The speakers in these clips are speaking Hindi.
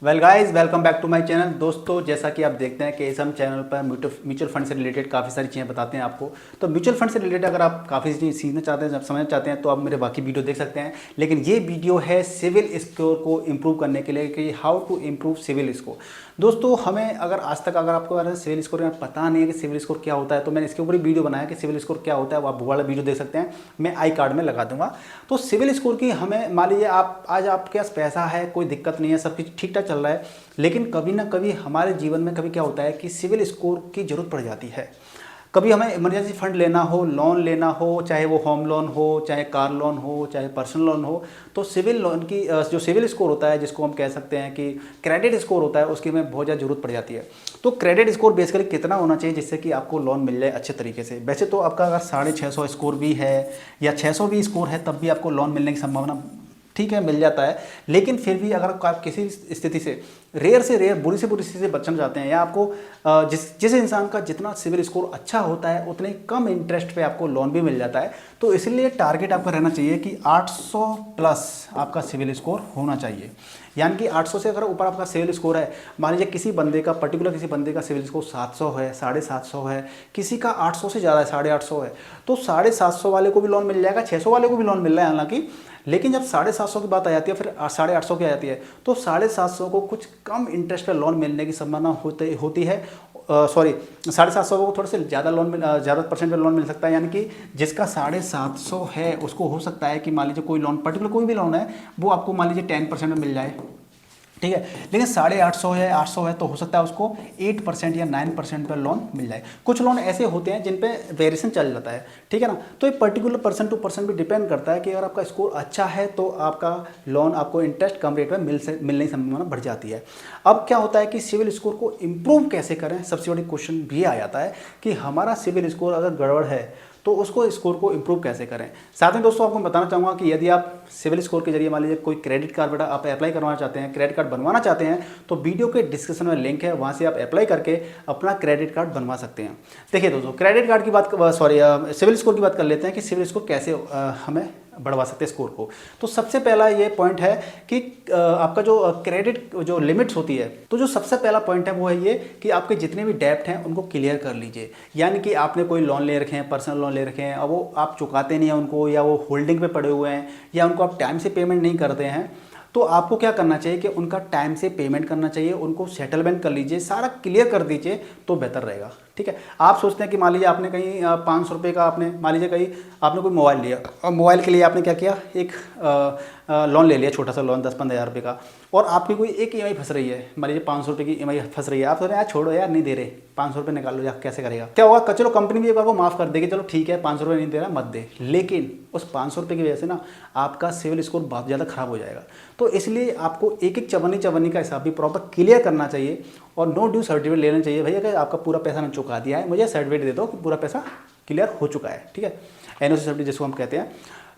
Well guys, welcome back to my channel. दोस्तों, जैसा कि आप देखते हैं कि इस हम चैनल पर म्यूचुअल फंड से रिलेटेड काफ़ी सारी चीज़ें बताते हैं आपको। तो म्यूचुअल फंड से रिलेटेड अगर आप काफ़ी चीज़ सीखना चाहते हैं, समझना चाहते हैं, तो आप मेरे बाकी वीडियो देख सकते हैं। लेकिन ये वीडियो है सिविल स्कोर को इम्प्रूव करने के लिए कि how to improve CIBIL score. दोस्तों, हमें अगर आज तक अगर आपको अगर सिविल स्कोर का पता नहीं है कि सिविल स्कोर क्या होता है, तो मैंने इसके ऊपर वीडियो बनाया कि सिविल स्कोर क्या होता है। आप वो वाला वीडियो देख सकते हैं, मैं आई कार्ड में लगा दूंगा। तो सिविल स्कोर की हमें मान लीजिए आप आज आपके पास पैसा है, कोई दिक्कत नहीं है, सब कुछ ठीक ठाक चल रहा है, लेकिन कभी ना कभी हमारे जीवन में कभी क्या होता है कि सिविल स्कोर की ज़रूरत पड़ जाती है। कभी हमें इमरजेंसी फंड लेना हो, लोन लेना हो, चाहे वो होम लोन हो, चाहे कार लोन हो, चाहे पर्सनल लोन हो, तो सिविल लोन की जो सिविल स्कोर होता है, जिसको हम कह सकते हैं कि क्रेडिट स्कोर होता है, उसकी हमें बहुत ज़्यादा ज़रूरत पड़ जाती है। तो क्रेडिट स्कोर बेसिकली कितना होना चाहिए जिससे कि आपको लोन मिल जाए अच्छे तरीके से। वैसे तो आपका अगर 650 स्कोर भी है या 600 भी स्कोर है, तब भी आपको लोन मिलने की संभावना ठीक है, मिल जाता है। लेकिन फिर भी अगर आप किसी स्थिति से रेयर से रेयर बुरी से बुरी स्थिति से बचना चाहते हैं, या आपको जिस इंसान का जितना सिविल स्कोर अच्छा होता है उतने कम इंटरेस्ट पे आपको लोन भी मिल जाता है, तो इसलिए टारगेट आपका रहना चाहिए कि 800 प्लस आपका सिविल स्कोर होना चाहिए। यानी कि 800 से अगर ऊपर आपका सिविल स्कोर है, मान लीजिए किसी बंदे का पर्टिकुलर किसी बंदे का सिविल स्कोर 700 है, 750 है, किसी का 800 से ज़्यादा है, 850 है, तो 750 वाले को भी लोन मिल जाएगा, 600 वाले को भी लोन मिल रहा है हालांकि। लेकिन जब 750 की बात आ जाती है, फिर 850 की आ जाती है, तो 750 को कुछ कम इंटरेस्ट पर लोन मिलने की संभावना होती है। सॉरी, 750 को थोड़े से ज़्यादा ज़्यादा परसेंट पे लोन मिल सकता है। यानी कि जिसका 750 है उसको हो सकता है कि मान लीजिए कोई लोन पर्टिकुलर कोई भी लोन है, वो आपको मान लीजिए 10% में मिल जाए, ठीक है। लेकिन 850 है, 800 है, तो हो सकता है उसको 8% या 9% पर लोन मिल जाए। कुछ लोन ऐसे होते हैं जिन पे वेरिएशन चल जाता है, ठीक है ना। तो ये पर्टिकुलर पर्सन टू पर्सन भी डिपेंड करता है कि अगर आपका स्कोर अच्छा है तो आपका लोन आपको इंटरेस्ट कम रेट में मिलने की संभावना बढ़ जाती है। अब क्या होता है कि सिविल स्कोर को इम्प्रूव कैसे करें, सबसे बड़ी क्वेश्चन भी आ जाता है कि हमारा सिविल स्कोर अगर गड़बड़ है तो उसको स्कोर को इम्प्रूव कैसे करें। साथ में दोस्तों आपको बताना चाहूँगा कि यदि आप सिविल स्कोर के जरिए मान लीजिए कोई क्रेडिट कार्ड बेटा आप अप्लाई करवाना चाहते हैं, क्रेडिट कार्ड बनवाना चाहते हैं, तो वीडियो के डिस्क्रिप्शन में लिंक है, वहाँ से आप अप्लाई करके अपना क्रेडिट कार्ड बनवा सकते हैं। देखिए दोस्तों, क्रेडिट कार्ड की बात सिविल स्कोर की बात कर लेते हैं कि सिविल स्कोर कैसे हमें बढ़वा सकते हैं स्कोर को। तो सबसे पहला ये पॉइंट है कि आपका जो क्रेडिट जो लिमिट्स होती है, तो जो सबसे पहला पॉइंट है वो है ये कि आपके जितने भी डेप्ट हैं उनको क्लियर कर लीजिए। यानी कि आपने कोई लोन ले रखे हैं, पर्सनल लोन ले रखे हैं, और वो आप चुकाते नहीं हैं उनको, या वो होल्डिंग पे पड़े हुए हैं, या उनको आप टाइम से पेमेंट नहीं करते हैं, तो आपको क्या करना चाहिए कि उनका टाइम से पेमेंट करना चाहिए, उनको सेटलमेंट कर लीजिए, सारा क्लियर कर दीजिए, तो बेहतर रहेगा, ठीक है। आप सोचते हैं कि मान लीजिए आपने कहीं 500 रुपये का आपने मान लीजिए कहीं आपने कोई मोबाइल लिया, और मोबाइल के लिए आपने क्या किया, एक लोन ले लिया, छोटा सा लोन 10-15 हज़ार रुपये का, और आपकी कोई एक ईएमआई फंस रही है, मान लीजिए 500 रुपये की ईएमआई फंस रही है। आप सोच रहे हैं यार छोड़ो यार, नहीं दे रहे, 500 रुपये निकाल लो, या कैसे करेगा, क्या होगा, चलो कंपनी भी एक बार को माफ़ कर देगी, चलो ठीक है 500 रुपये नहीं दे रहा मत दे, लेकिन उस 500 रुपये की वजह से ना आपका सिविल स्कोर बहुत ज़्यादा खराब हो जाएगा। तो इसलिए आपको एक एक चवन्नी का हिसाब भी प्रॉपर क्लियर करना चाहिए, और नो ड्यू सर्टिफिकेट लेना चाहिए। भैया कि आपका पूरा पैसा मैंने चुका दिया है, मुझे सर्टिफिकेट दे दो कि पूरा पैसा क्लियर हो चुका है, ठीक है, एनओसी सर्टिफिकेट जिसको हम कहते हैं।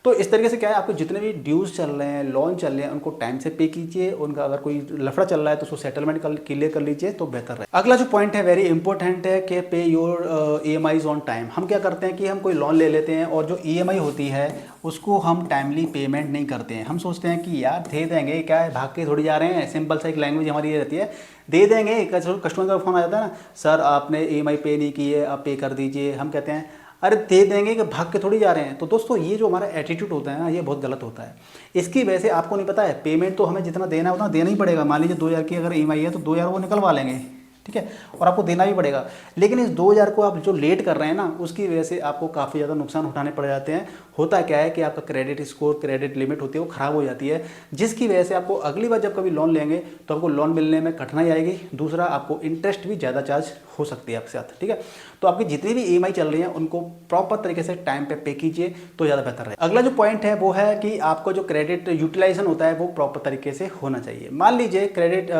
तो इस तरीके से क्या है, आपको जितने भी ड्यूज चल रहे हैं, लोन चल रहे हैं, उनको टाइम से पे कीजिए। उनका अगर कोई लफड़ा चल रहा है तो उसको सेटलमेंट क्लियर कर लीजिए, तो बेहतर है। अगला जो पॉइंट है वेरी इंपॉर्टेंट है कि पे योर ईएमआईज ऑन टाइम। हम क्या करते हैं कि हम कोई लोन ले लेते हैं, और जो ईएमआई होती है उसको हम टाइमली पेमेंट नहीं करते हैं। हम सोचते हैं कि यार दे देंगे, क्या है भाग के थोड़ी जा रहे हैं, सिंपल सा एक लैंग्वेज हमारी ये रहती है, दे देंगे। कस्टमर का फोन आ जाता है ना, सर आपने ईएमआई पे नहीं की है, आप पे कर दीजिए। हम कहते हैं अरे दे देंगे, कि भाग के थोड़ी जा रहे हैं। तो दोस्तों ये जो हमारा एटीट्यूड होता है ना, ये बहुत गलत होता है। इसकी वजह से आपको नहीं पता है, पेमेंट तो हमें जितना देना है उतना देना ही पड़ेगा। मान लीजिए 2000 की अगर ईएमआई है तो 2000 वो निकलवा लेंगे, ठीक है, और आपको देना भी पड़ेगा। लेकिन इस 2000 को आप जो लेट कर रहे हैं ना, उसकी वजह से आपको काफ़ी ज़्यादा नुकसान उठाने पड़ जाते हैं। होता क्या है कि आपका क्रेडिट स्कोर, क्रेडिट लिमिट होती है वो ख़राब हो जाती है, जिसकी वजह से आपको अगली बार जब कभी लोन लेंगे तो आपको लोन मिलने में कठिनाई आएगी। दूसरा, आपको इंटरेस्ट भी ज़्यादा चार्ज हो सकती है आपके साथ, ठीक है। तो आपकी जितनी भी ईएमआई चल रही है उनको प्रॉपर तरीके से टाइम पे कीजिए, तो ज़्यादा बेहतर है। अगला जो पॉइंट है वो है कि आपको जो क्रेडिट यूटिलाइजेशन होता है वो प्रॉपर तरीके से होना चाहिए। मान लीजिए क्रेडिट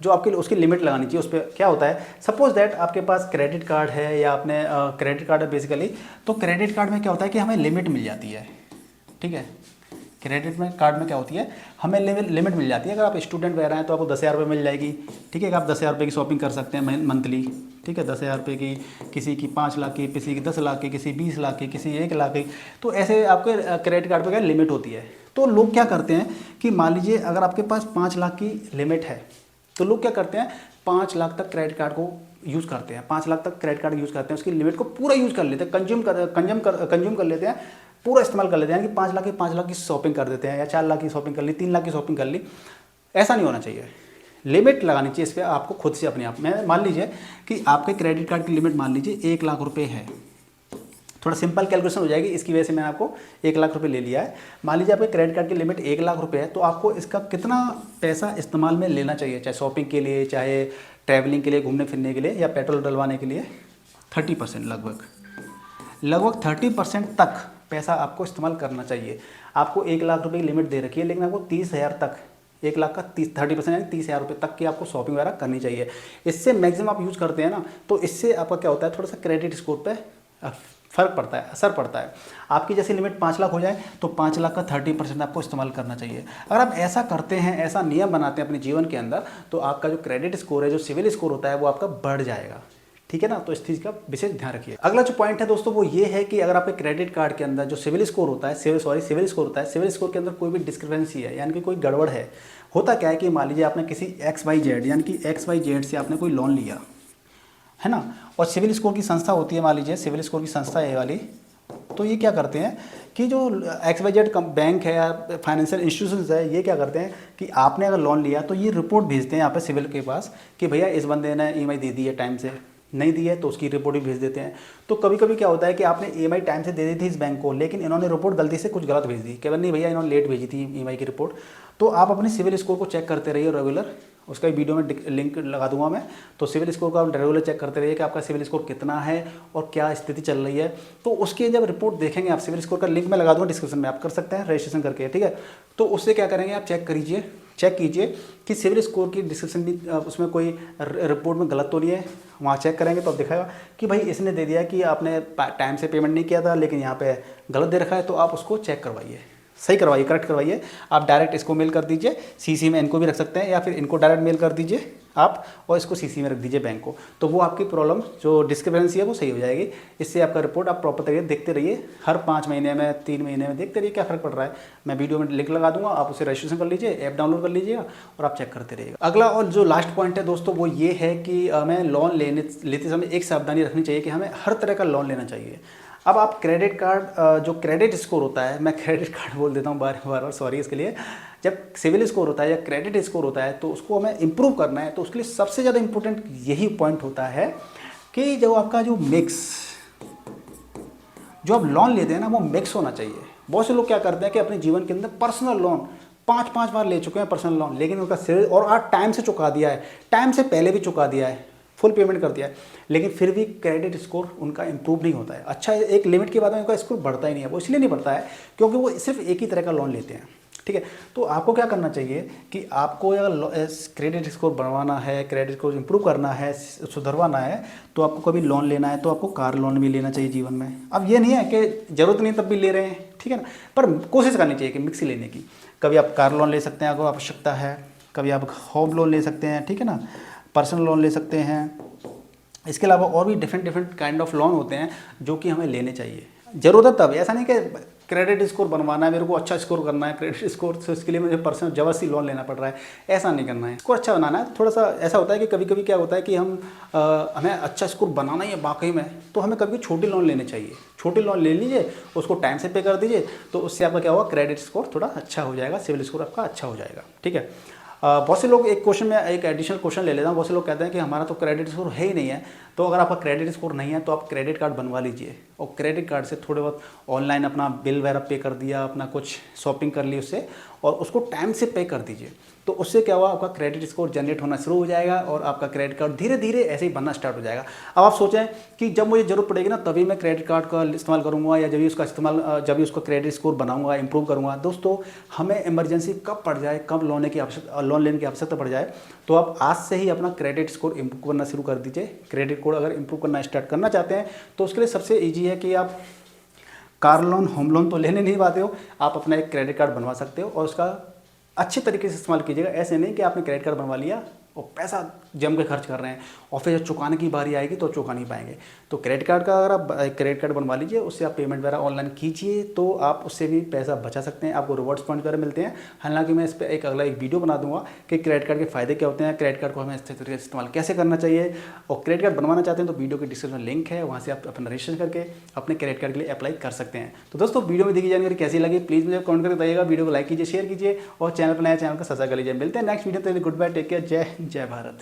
जो आपकी उसकी लिमिट लगानी चाहिए। उस पर क्या होता है, सपोज दैट आपके पास क्रेडिट कार्ड है, या आपने क्रेडिट कार्ड है बेसिकली, तो क्रेडिट कार्ड में क्या होता है कि हमें लिमिट मिल जाती है, ठीक है। क्रेडिट में कार्ड में क्या होती है, हमें लिमिट मिल जाती है। अगर आप स्टूडेंट वगैरह हैं तो आपको 10,000 रुपये मिल जाएगी, ठीक है, कि आप 10,000 रुपये की शॉपिंग कर सकते हैं मंथली, ठीक है। 10,000 रुपये की, किसी की 5 लाख की, किसी की 10 लाख की, किसी 20 लाख की, किसी 1 लाख की। तो ऐसे आपके क्रेडिट कार्ड पर क्या लिमिट होती है। तो लोग क्या करते हैं कि मान लीजिए अगर आपके पास 5 लाख की लिमिट है, तो लोग क्या करते हैं, 5 लाख तक क्रेडिट कार्ड को यूज़ करते हैं, 5 लाख तक क्रेडिट कार्ड यूज़ करते हैं, उसकी लिमिट को पूरा यूज़ कर लेते हैं, कंज्यूम कर लेते हैं, पूरा इस्तेमाल कर लेते हैं कि 5 लाख की शॉपिंग कर देते हैं, या 4 लाख की शॉपिंग कर ली, 3 लाख की शॉपिंग कर ली। ऐसा नहीं होना चाहिए, लिमिट लगानी चाहिए इस पर आपको खुद से अपने आप में। मान लीजिए कि आपके क्रेडिट कार्ड की लिमिट मान लीजिए 1 लाख रुपये है, थोड़ा सिंपल कैलकुलेशन हो जाएगी, इसकी वजह से मैंने आपको 1 लाख रुपए ले लिया है। मान लीजिए आपके क्रेडिट कार्ड की लिमिट 1 लाख रुपए है, तो आपको इसका कितना पैसा इस्तेमाल में लेना चाहिए, चाहे शॉपिंग के लिए, चाहे ट्रैवलिंग के लिए, घूमने फिरने के लिए, या पेट्रोल डलवाने के लिए। 30% लगभग 30% तक पैसा आपको इस्तेमाल करना चाहिए। आपको 1 लाख रुपए की लिमिट दे रखी है, लेकिन आपको 30,000 तक, 1 लाख का 30% यानी 30,000 रुपये तक की आपको शॉपिंग वगैरह करनी चाहिए। इससे मैक्सिमम आप यूज़ करते हैं ना, तो इससे आपका क्या होता है, थोड़ा सा क्रेडिट स्कोर पे फ़र्क पड़ता है, असर पड़ता है। आपकी जैसे लिमिट 5 लाख हो जाए तो 5 लाख का 30% आपको इस्तेमाल करना चाहिए। अगर आप ऐसा करते हैं, ऐसा नियम बनाते हैं अपने जीवन के अंदर, तो आपका जो क्रेडिट स्कोर है, जो सिविल स्कोर होता है, वो आपका बढ़ जाएगा। ठीक है ना, तो इस चीज़ का विशेष ध्यान रखिए। अगला जो पॉइंट है दोस्तों वो ये है कि अगर आपके क्रेडिट कार्ड के अंदर जो सिविल स्कोर होता है, सिविल स्कोर के अंदर कोई भी डिस्क्रिपेंसी है, यानी कि कोई गड़बड़ है। होता क्या है कि मान लीजिए आपने किसी XYZ यानी कि XYZ से आपने कोई लोन लिया है ना, और सिविल स्कोर की संस्था होती है, मान लीजिए सिविल स्कोर की संस्था है वाली, तो ये क्या करते हैं कि जो XYZ बैंक है या फाइनेंशियल इंस्टीट्यूशंस है, ये क्या करते हैं कि आपने अगर लोन लिया तो ये रिपोर्ट भेजते हैं यहाँ पे सिविल के पास कि भैया इस बंदे ने EMI दे दी है, टाइम से नहीं दी है, तो उसकी रिपोर्ट भी भेज देते हैं। तो कभी कभी क्या होता है कि आपने EMI टाइम से दे दी थी इस बैंक को, लेकिन इन्होंने रिपोर्ट गलती से कुछ गलत भेज दी, केवल नहीं भैया इन्होंने लेट भेजी थी EMI की रिपोर्ट। तो आप अपने सिविल स्कोर को चेक करते रहिए रेगुलर, उसका वीडियो में लिंक लगा दूंगा मैं। तो सिविल स्कोर का आप रेगुलर चेक करते रहिए कि आपका सिविल स्कोर कितना है और क्या स्थिति चल रही है। तो उसकी जब रिपोर्ट देखेंगे आप, सिविल स्कोर का लिंक मैं लगा दूंगा डिस्क्रिप्शन में, आप कर सकते हैं रजिस्ट्रेशन करके, ठीक है। तो उससे क्या करेंगे, आप चेक कीजिए कि सिविल स्कोर की डिस्क्रिप्शन भी उसमें कोई रिपोर्ट में गलत तो नहीं है। वहाँ चेक करेंगे तो आप दिखाएगा कि भाई इसने दे दिया कि आपने टाइम से पेमेंट नहीं किया था, लेकिन यहाँ पे गलत दे रखा है, तो आप उसको चेक करवाइए, सही करवाइए, करेक्ट करवाइए। आप डायरेक्ट इसको मेल कर दीजिए, CC में इनको भी रख सकते हैं, या फिर इनको डायरेक्ट मेल कर दीजिए आप और इसको CC में रख दीजिए बैंक को। तो वो आपकी प्रॉब्लम जो डिस्क्रिपेंसी है वो सही हो जाएगी। इससे आपका रिपोर्ट आप प्रॉपर तरीके देखते रहिए, हर 5 महीने में, 3 महीने में देखते रहिए क्या फ़र्क पड़ रहा है। मैं वीडियो में लिंक लगा दूंगा, आप उसे रजिस्ट्रेशन कर लीजिए, ऐप डाउनलोड कर लीजिएगा और आप चेक करते रहिएगा। अगला और जो लास्ट पॉइंट है दोस्तों वो ये है कि हमें लोन लेते समय एक सावधानी रखनी चाहिए कि हमें हर तरह का लोन लेना चाहिए। अब आप क्रेडिट कार्ड, जो क्रेडिट स्कोर होता है, मैं क्रेडिट कार्ड बोल देता हूँ बार बार, सॉरी इसके लिए। जब सिविल स्कोर होता है या क्रेडिट स्कोर होता है तो उसको हमें इम्प्रूव करना है, तो उसके लिए सबसे ज़्यादा इम्पोर्टेंट यही पॉइंट होता है कि जो आपका जो मिक्स, जो आप लोन लेते हैं ना, वो मिक्स होना चाहिए। बहुत से लोग क्या करते हैं कि अपने जीवन के अंदर पर्सनल लोन 5-5 बार ले चुके हैं पर्सनल लोन, लेकिन उनका सिविल, और आज टाइम से चुका दिया है, टाइम से पहले भी चुका दिया है, फुल पेमेंट कर दिया है, लेकिन फिर भी क्रेडिट स्कोर उनका इंप्रूव नहीं होता है। अच्छा, एक लिमिट के बाद में उनका स्कोर बढ़ता ही नहीं है। वो इसलिए नहीं बढ़ता है क्योंकि वो सिर्फ एक ही तरह का लोन लेते हैं, ठीक है। तो आपको क्या करना चाहिए कि आपको अगर क्रेडिट स्कोर बढ़वाना है, क्रेडिट स्कोर इंप्रूव करना है, सुधरवाना है, तो आपको कभी लोन लेना है तो आपको कार लोन भी लेना चाहिए जीवन में। अब ये नहीं है कि ज़रूरत नहीं तब भी ले रहे हैं, ठीक है ना, पर कोशिश करनी चाहिए कि मिक्सी लेने की। कभी आप कार लोन ले सकते हैं, आपको आवश्यकता है, कभी आप होम लोन ले सकते हैं, ठीक है ना, पर्सनल लोन ले सकते हैं। इसके अलावा और भी डिफरेंट काइंड ऑफ लोन होते हैं जो कि हमें लेने चाहिए। ज़रूरत तब, ऐसा नहीं कि क्रेडिट स्कोर बनवाना है, मेरे को अच्छा स्कोर करना है क्रेडिट स्कोर, तो इसके लिए मुझे पर्सनल ज़बरदस्ती लोन लेना पड़ रहा है, ऐसा नहीं करना है। स्कोर अच्छा बनाना है। थोड़ा सा ऐसा होता है कि कभी कभी क्या होता है कि हमें अच्छा स्कोर बनाना ही है वाकई में, तो हमें कभी छोटे लोन लेने चाहिए। छोटे लोन ले लीजिए, उसको टाइम से पे कर दीजिए, तो उससे आपका क्या होगा, क्रेडिट स्कोर थोड़ा अच्छा हो जाएगा, सिविल स्कोर आपका अच्छा हो जाएगा, ठीक है। बहुत से लोग, एक क्वेश्चन में एक एडिशनल क्वेश्चन ले लेता हूँ, बहुत से लोग कहते हैं कि हमारा तो क्रेडिट स्कोर है ही नहीं है। तो अगर आपका क्रेडिट स्कोर नहीं है तो आप क्रेडिट कार्ड बनवा लीजिए, और क्रेडिट कार्ड से थोड़े बहुत ऑनलाइन अपना बिल वगैरह पे कर दिया, अपना कुछ शॉपिंग कर ली उससे, और उसको टाइम से पे कर दीजिए। तो उससे क्या हुआ, आपका क्रेडिट स्कोर जनरेट होना शुरू हो जाएगा और आपका क्रेडिट कार्ड धीरे धीरे ऐसे ही बनना स्टार्ट हो जाएगा। अब आप सोचें कि जब मुझे ज़रूरत पड़ेगी ना तभी मैं क्रेडिट कार्ड का इस्तेमाल करूँगा, या जब भी उसका क्रेडिट स्कोर बनाऊँगा, इंप्रूव करूँगा। दोस्तों, हमें इमरजेंसी कब पड़ जाए, कब लोन लेने की आवश्यकता पड़ जाए, तो आप आज से ही अपना क्रेडिट स्कोर इंप्रूव करना शुरू कर दीजिए। क्रेडिट कोड अगर इंप्रूव करना स्टार्ट करना चाहते हैं तो उसके लिए सबसे ईजी है कि आप कार लोन, होम लोन तो लेने नहीं पाते हो, आप अपना एक क्रेडिट कार्ड बनवा सकते हो और उसका अच्छे तरीके से इस्तेमाल कीजिएगा। ऐसे नहीं कि आपने क्रेडिट कार्ड बनवा लिया और पैसा जम के खर्च कर रहे हैं और फिर जब चुकाने की बारी आएगी तो चुका नहीं पाएंगे। तो क्रेडिट कार्ड का अगर आप क्रेडिट कार्ड बनवा लीजिए, उससे आप पेमेंट वगैरह ऑनलाइन कीजिए तो आप उससे भी पैसा बचा सकते हैं, आपको रिवॉर्ड्स पॉइंट वगैरह मिलते हैं। हालांकि मैं इस पर एक अगला एक वीडियो बना दूंगा कि क्रेडिट कार्ड के फ़ायदे क्या होते हैं, क्रेडिट कार्ड को हमें अच्छे तरीके से इस्तेमाल कैसे करना चाहिए। और क्रेडिट कार्ड बनवाना चाहते हैं तो वीडियो के डिस्क्रिप्शन लिंक है, वहाँ से आप अपना रजिस्ट्रेशन करके अपने क्रेडिट कार्ड के लिए अप्लाई कर सकते हैं। तो दोस्तों वीडियो में देखी जानकारी कैसी लगी प्लीज़ मुझे कमेंट करके बताइएगा, वीडियो को लाइक कीजिए, शेयर कीजिए और चैनल पर नया चैनल को सब्सक्राइब कर लीजिए। मिलते हैं नेक्स्ट वीडियो, तो गुड बाय, टेक केयर, जय हिंद, जय भारत।